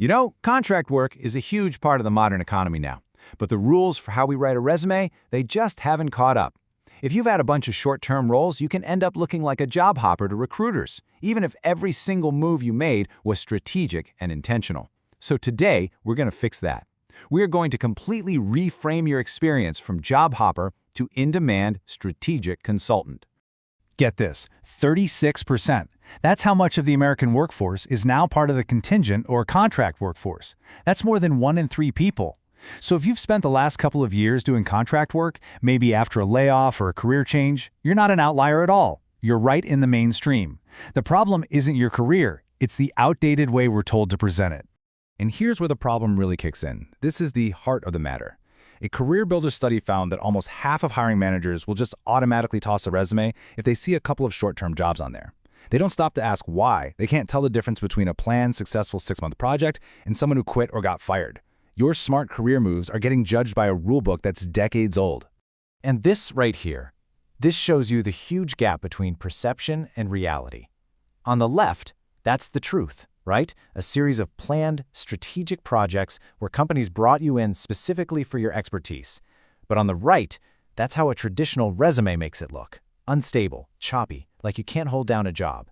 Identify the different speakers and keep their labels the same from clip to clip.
Speaker 1: You know, contract work is a huge part of the modern economy now, but the rules for how we write a resume, they just haven't caught up. If you've had a bunch of short-term roles, you can end up looking like a job hopper to recruiters, even if every single move you made was strategic and intentional. So today, we're going to fix that. We're going to completely reframe your experience from job hopper to in-demand strategic consultant. Get this, 36%. That's how much of the American workforce is now part of the contingent or contract workforce. That's more than 1 in 3 people. So if you've spent the last couple of years doing contract work, maybe after a layoff or a career change, you're not an outlier at all. You're right in the mainstream. The problem isn't your career, it's the outdated way we're told to present it. And here's where the problem really kicks in. This is the heart of the matter. A Career Builder study found that almost half of hiring managers will just automatically toss a resume if they see a couple of short-term jobs on there. They don't stop to ask why. They can't tell the difference between a planned, successful 6-month project and someone who quit or got fired. Your smart career moves are getting judged by a rulebook that's decades old. And this right here, this shows you the huge gap between perception and reality. On the left, that's the truth, right? A series of planned, strategic projects where companies brought you in specifically for your expertise. But on the right, that's how a traditional resume makes it look. Unstable, choppy, like you can't hold down a job.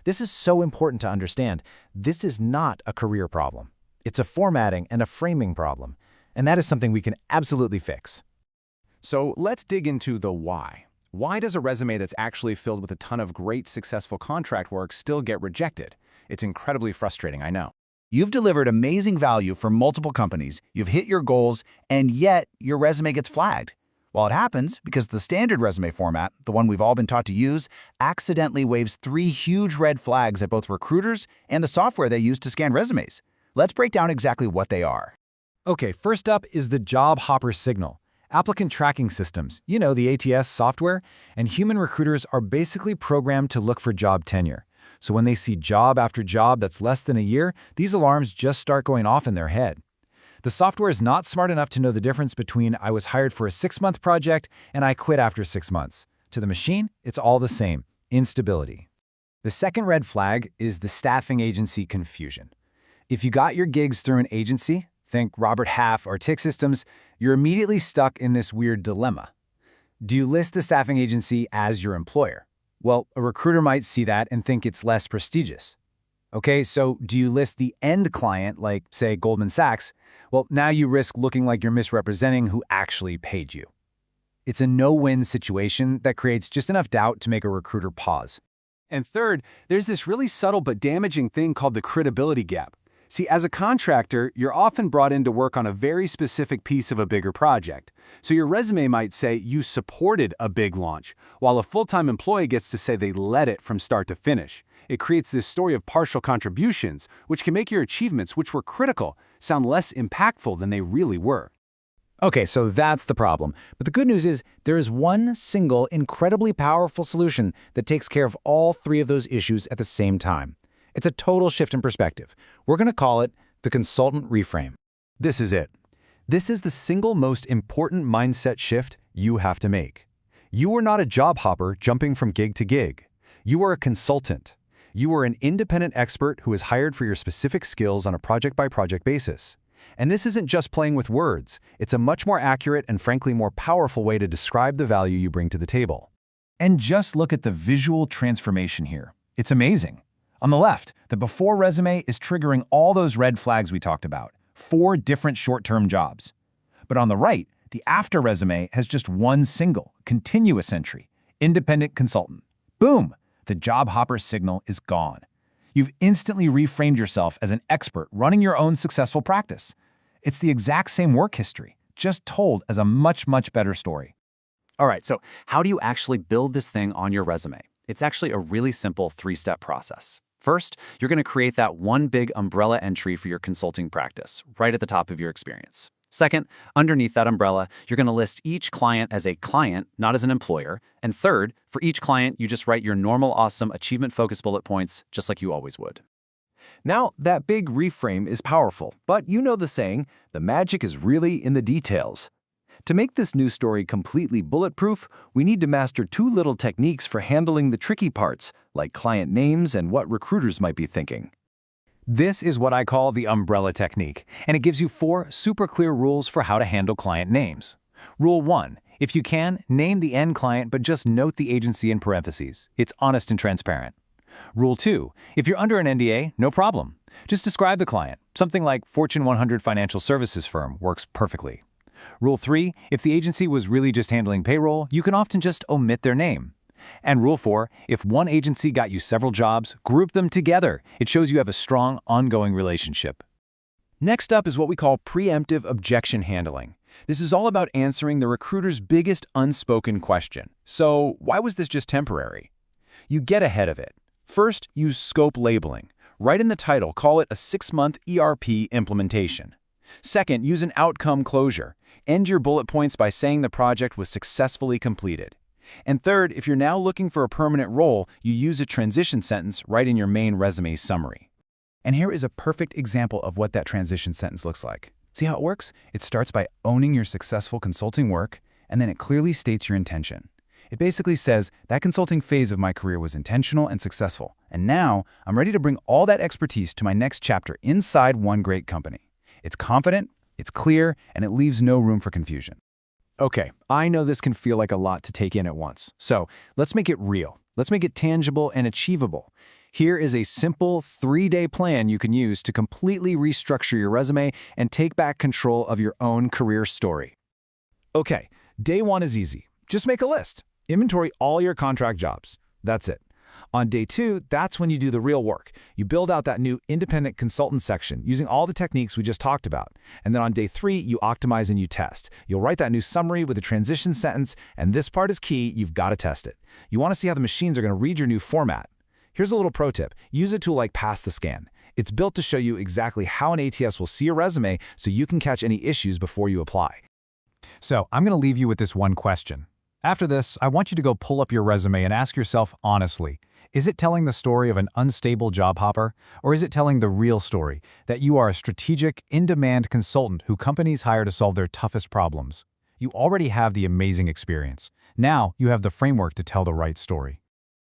Speaker 1: This is so important to understand. This is not a career problem. It's a formatting and a framing problem, and that is something we can absolutely fix. So let's dig into the why. Why does a resume that's actually filled with a ton of great, successful contract work still get rejected? It's incredibly frustrating, I know. You've delivered amazing value for multiple companies, you've hit your goals, and yet your resume gets flagged. Well, it happens because the standard resume format, the one we've all been taught to use, accidentally waves 3 huge red flags at both recruiters and the software they use to scan resumes. Let's break down exactly what they are. Okay, first up is the job hopper signal. Applicant tracking systems, you know, the ATS software, and human recruiters are basically programmed to look for job tenure. So when they see job after job that's less than a year, these alarms just start going off in their head. The software is not smart enough to know the difference between I was hired for a 6-month project and I quit after 6 months. To the machine, it's all the same, instability. The second red flag is the staffing agency confusion. If you got your gigs through an agency, think Robert Half or Tick Systems, you're immediately stuck in this weird dilemma. Do you list the staffing agency as your employer? Well, a recruiter might see that and think it's less prestigious. Okay, so do you list the end client, like, say, Goldman Sachs? Well, now you risk looking like you're misrepresenting who actually paid you. It's a no-win situation that creates just enough doubt to make a recruiter pause. And third, there's this really subtle but damaging thing called the credibility gap. See, as a contractor, you're often brought in to work on a very specific piece of a bigger project. So your resume might say you supported a big launch, while a full-time employee gets to say they led it from start to finish. It creates this story of partial contributions, which can make your achievements, which were critical, sound less impactful than they really were. Okay, so that's the problem. But the good news is there is one single, incredibly powerful solution that takes care of all 3 of those issues at the same time. It's a total shift in perspective. We're going to call it the consultant reframe. This is it. This is the single most important mindset shift you have to make. You are not a job hopper jumping from gig to gig. You are a consultant. You are an independent expert who is hired for your specific skills on a project-by-project basis. And this isn't just playing with words. It's a much more accurate and frankly more powerful way to describe the value you bring to the table. And just look at the visual transformation here. It's amazing. On the left, the before resume is triggering all those red flags we talked about, 4 different short-term jobs. But on the right, the after resume has just one single, continuous entry, independent consultant. Boom! The job hopper signal is gone. You've instantly reframed yourself as an expert running your own successful practice. It's the exact same work history, just told as a much, much better story.
Speaker 2: All right, so how do you actually build this thing on your resume? It's actually a really simple 3-step process. First, you're going to create that one big umbrella entry for your consulting practice, right at the top of your experience. Second, underneath that umbrella, you're going to list each client as a client, not as an employer. And third, for each client, you just write your normal, awesome, achievement-focused bullet points, just like you always would.
Speaker 1: Now, that big reframe is powerful, but you know the saying, the magic is really in the details. To make this new story completely bulletproof, we need to master 2 little techniques for handling the tricky parts, like client names and what recruiters might be thinking. This is what I call the umbrella technique, and it gives you 4 super clear rules for how to handle client names. Rule 1. If you can, name the end client but just note the agency in parentheses. It's honest and transparent. Rule 2. If you're under an NDA, no problem. Just describe the client. Something like Fortune 100 financial services firm works perfectly. Rule 3. If the agency was really just handling payroll, you can often just omit their name. And Rule 4. If one agency got you several jobs, group them together. It shows you have a strong, ongoing relationship.
Speaker 3: Next up is what we call preemptive objection handling. This is all about answering the recruiter's biggest unspoken question. So, why was this just temporary? You get ahead of it. First, use scope labeling. Write in the title, call it a 6-month ERP implementation. Second, use an outcome closure. End your bullet points by saying the project was successfully completed. And third, if you're now looking for a permanent role, you use a transition sentence right in your main resume summary. And here is a perfect example of what that transition sentence looks like. See how it works? It starts by owning your successful consulting work, and then it clearly states your intention. It basically says, that consulting phase of my career was intentional and successful, and now I'm ready to bring all that expertise to my next chapter inside one great company. It's confident, it's clear, and it leaves no room for confusion.
Speaker 1: Okay, I know this can feel like a lot to take in at once, so let's make it real. Let's make it tangible and achievable. Here is a simple 3-day plan you can use to completely restructure your resume and take back control of your own career story. Okay, day 1 is easy. Just make a list. Inventory all your contract jobs. That's it. On day 2, that's when you do the real work. You build out that new independent consultant section using all the techniques we just talked about. And then on day 3, you optimize and you test. You'll write that new summary with a transition sentence, and this part is key, you've got to test it. You want to see how the machines are going to read your new format. Here's a little pro tip. Use a tool like Pass the Scan. It's built to show you exactly how an ATS will see your resume so you can catch any issues before you apply. So I'm going to leave you with this one question. After this, I want you to go pull up your resume and ask yourself honestly, is it telling the story of an unstable job hopper, or is it telling the real story, that you are a strategic, in-demand consultant who companies hire to solve their toughest problems? You already have the amazing experience. Now you have the framework to tell the right story.